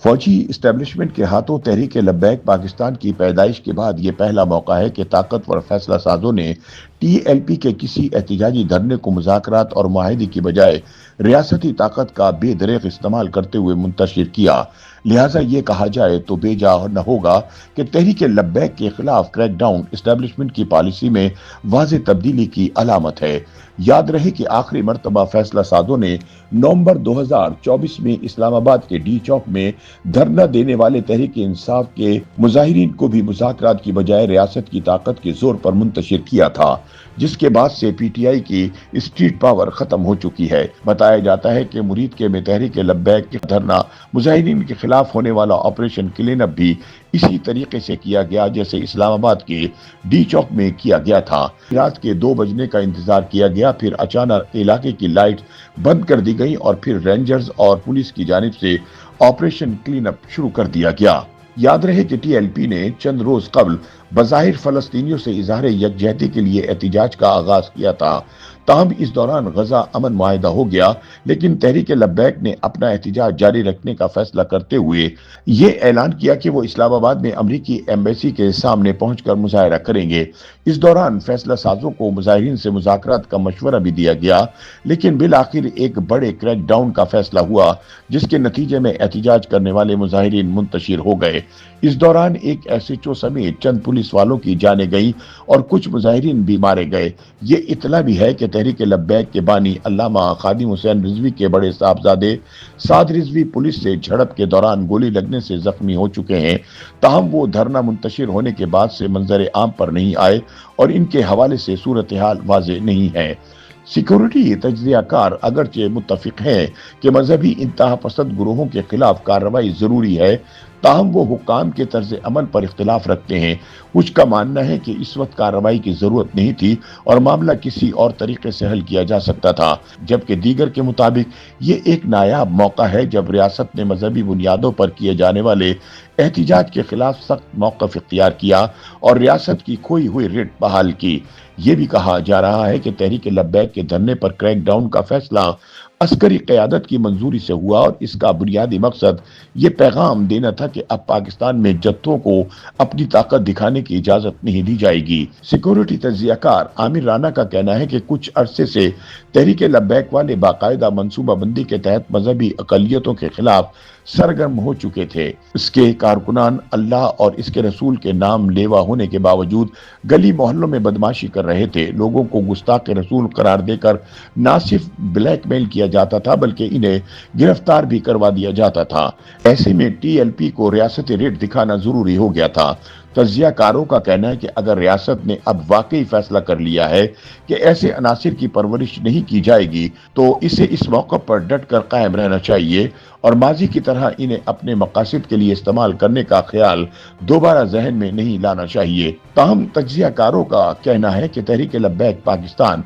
فوجی اسٹیبلشمنٹ کے ہاتھوں تحریک لبیک پاکستان کی پیدائش کے بعد یہ پہلا موقع ہے کہ طاقتور فیصلہ سازوں نے ٹی ایل پی کے کسی احتجاجی دھرنے کو مذاکرات اور معاہدے کی بجائے ریاستی طاقت کا بے دریغ استعمال کرتے ہوئے منتشر کیا۔ لہٰذا یہ کہا جائے تو بے جا نہ ہوگا کہ تحریک لبیک کے خلاف کریک ڈاؤن اسٹیبلشمنٹ کی پالیسی میں واضح تبدیلی کی علامت ہے۔ یاد رہے کہ آخری مرتبہ فیصلہ سازوں نے نومبر 2024 میں اسلام آباد کے ڈی چوک میں دھرنا دینے والے تحریک انصاف کے مظاہرین کو بھی مذاکرات کی بجائے ریاست کی طاقت کے زور پر منتشر کیا تھا، جس کے بعد سے پی ٹی آئی کی اسٹریٹ پاور ختم ہو چکی ہے۔ بتایا جاتا ہے کہ مرید کے میں تحریک لبیک کے دھرنا مظاہرین کے خلاف ہونے والا آپریشن کلین اپ بھی اسی طریقے سے کیا گیا جیسے اسلام آباد کے ڈی چوک میں کیا گیا تھا۔ رات کے 2 بجنے کا انتظار کیا گیا، پھر اچانک علاقے کی لائٹ بند کر دی گئی اور پھر رینجرز اور پولیس کی جانب سے آپریشن کلین اپ شروع کر دیا گیا۔ یاد رہے کہ ٹی ایل پی نے چند روز قبل بظاہر فلسطینیوں سے اظہار یکجہتی کے لیے احتجاج کا آغاز کیا تھا، تاہم اس دوران غزہ امن معاہدہ ہو گیا، لیکن تحریک لبیک نے اپنا احتجاج جاری رکھنے کا فیصلہ کرتے ہوئے یہ اعلان کیا کہ وہ اسلام آباد میں امریکی ایمبیسی کے سامنے پہنچ کر مظاہرہ کریں گے۔ اس دوران فیصلہ سازوں کو مظاہرین سے مذاکرات کا مشورہ بھی دیا گیا، لیکن بالآخر ایک بڑے کریک ڈاؤن کا فیصلہ ہوا جس کے نتیجے میں احتجاج کرنے والے مظاہرین منتشر ہو گئے۔ اس دوران ایک ایس ایچ او سمیت چند پولیس والوں کی جانیں گئیں اور کچھ مظاہرین بھی مارے گئے۔ یہ اطلاع بھی ہے کہ تحریک لبیک کے بانی علامہ خادم حسین رضوی کے بڑے صاحبزادے سعد رضوی پولیس سے جھڑپ کے دوران گولی لگنے سے زخمی ہو چکے ہیں، تاہم وہ دھرنا منتشر ہونے کے بعد سے منظر عام پر نہیں آئے اور ان کے حوالے سے صورتحال واضح نہیں ہے۔ سیکورٹی تجزیہ کار اگرچہ متفق ہیں کہ مذہبی انتہا پسند گروہوں کے خلاف کارروائی ضروری ہے، تاہم وہ حکام کے طرز عمل پر اختلاف رکھتے ہیں۔ کچھ کا ماننا ہے کہ اس وقت کارروائی کی ضرورت نہیں تھی اور معاملہ کسی اور طریقے سے حل کیا جا سکتا تھا، جبکہ دیگر کے مطابق یہ ایک نایاب موقع ہے جب ریاست نے مذہبی بنیادوں پر کیے جانے والے احتجاج کے خلاف سخت موقف اختیار کیا اور ریاست کی کھوئی ہوئی ریٹ بحال کی۔ یہ بھی کہا جا رہا ہے کہ تحریک لبیک کے دھرنے پر کریک ڈاؤن کا فیصلہ عسکری قیادت کی منظوری سے ہوا اور اس کا بنیادی مقصد یہ پیغام دینا تھا کہ اب پاکستان میں جتھوں کو اپنی طاقت دکھانے کی اجازت نہیں دی جائے گی۔ سیکورٹی تجزیہ کار عامر رانا کا کہنا ہے کہ کچھ عرصے سے تحریک لبیک والے باقاعدہ منصوبہ بندی کے تحت مذہبی اقلیتوں کے خلاف سرگرم ہو چکے تھے۔ اس کے کارکنان اللہ اور اس کے رسول کے نام لیوا ہونے کے باوجود گلی محلوں میں بدماشی کر رہے تھے، لوگوں کو گستاخ رسول قرار دے کر نہ صرف بلیک میل کیا جاتا تھا بلکہ انہیں گرفتار بھی کروا دیا جاتا تھا۔ ایسے میں ٹی ایل پی کو ریاستی ریٹ دکھانا ضروری ہو گیا تھا۔ تجزیہ کاروں کا کہنا ہے کہ اگر ریاست نے اب واقعی فیصلہ کر لیا ہے کہ ایسے عناصر کی پرورش نہیں کی جائے گی تو اسے اس موقع پر ڈٹ کر قائم رہنا چاہیے اور ماضی کی طرح انہیں اپنے مقاصد کے لیے استعمال کرنے کا خیال دوبارہ ذہن میں نہیں لانا چاہیے۔ تاہم تجزیہ کاروں کا کہنا ہے کہ تحریک لبیک پاکستان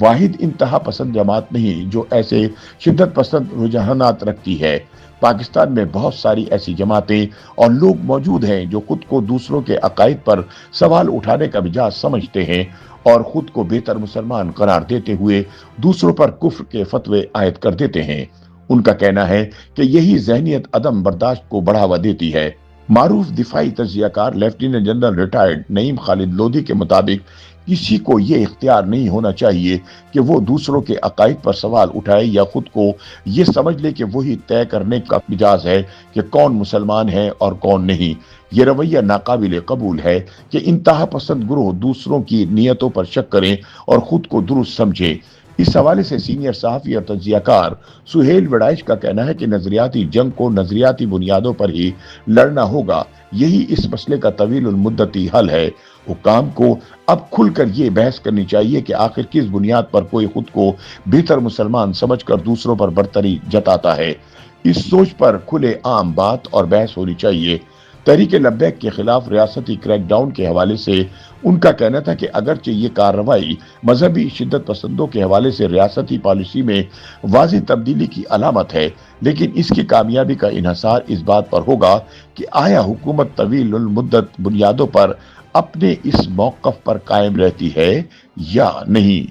واحد انتہا پسند جماعت نہیں جو ایسے شدت پسند رجحانات رکھتی ہے۔ پاکستان میں بہت ساری ایسی جماعتیں اور لوگ موجود ہیں جو خود کو دوسروں کے عقائد پر سوال اٹھانے کا مجاز سمجھتے ہیں اور خود کو بہتر مسلمان قرار دیتے ہوئے دوسروں پر کفر کے فتوے عائد کر دیتے ہیں۔ ان کا کہنا ہے کہ یہی ذہنیت عدم برداشت کو بڑھاوا دیتی ہے۔ معروف دفاعی تجزیہ کار لیفٹیننٹ جنرل ریٹائرڈ نعیم خالد لودھی کے مطابق کسی کو یہ اختیار نہیں ہونا چاہیے کہ وہ دوسروں کے عقائد پر سوال اٹھائے یا خود کو یہ سمجھ لے کہ وہی طے کرنے کا مجاز ہے کہ کون مسلمان ہے اور کون نہیں۔ یہ رویہ ناقابل قبول ہے کہ انتہا پسند گروہ دوسروں کی نیتوں پر شک کریں اور خود کو درست سمجھیں۔ اس حوالے سے سینئر صحافی اور تجزیہ کار سہیل وڑائچ کا کہنا ہے کہ نظریاتی جنگ کو نظریاتی بنیادوں پر ہی لڑنا ہوگا، یہی اس مسئلے کا طویل المدتی حل ہے۔ حکام کو اب کھل کر یہ بحث کرنی چاہیے کہ آخر کس بنیاد پر کوئی خود کو بہتر مسلمان سمجھ کر دوسروں پر برتری جتاتا ہے۔ اس سوچ پر کھلے عام بات اور بحث ہونی چاہیے۔ تحریک لبیک کے خلاف ریاستی کریک ڈاؤن کے حوالے سے ان کا کہنا تھا کہ اگرچہ یہ کارروائی مذہبی شدت پسندوں کے حوالے سے ریاستی پالیسی میں واضح تبدیلی کی علامت ہے، لیکن اس کی کامیابی کا انحصار اس بات پر ہوگا کہ آیا حکومت طویل المدت بنیادوں پر اپنے اس موقف پر قائم رہتی ہے یا نہیں۔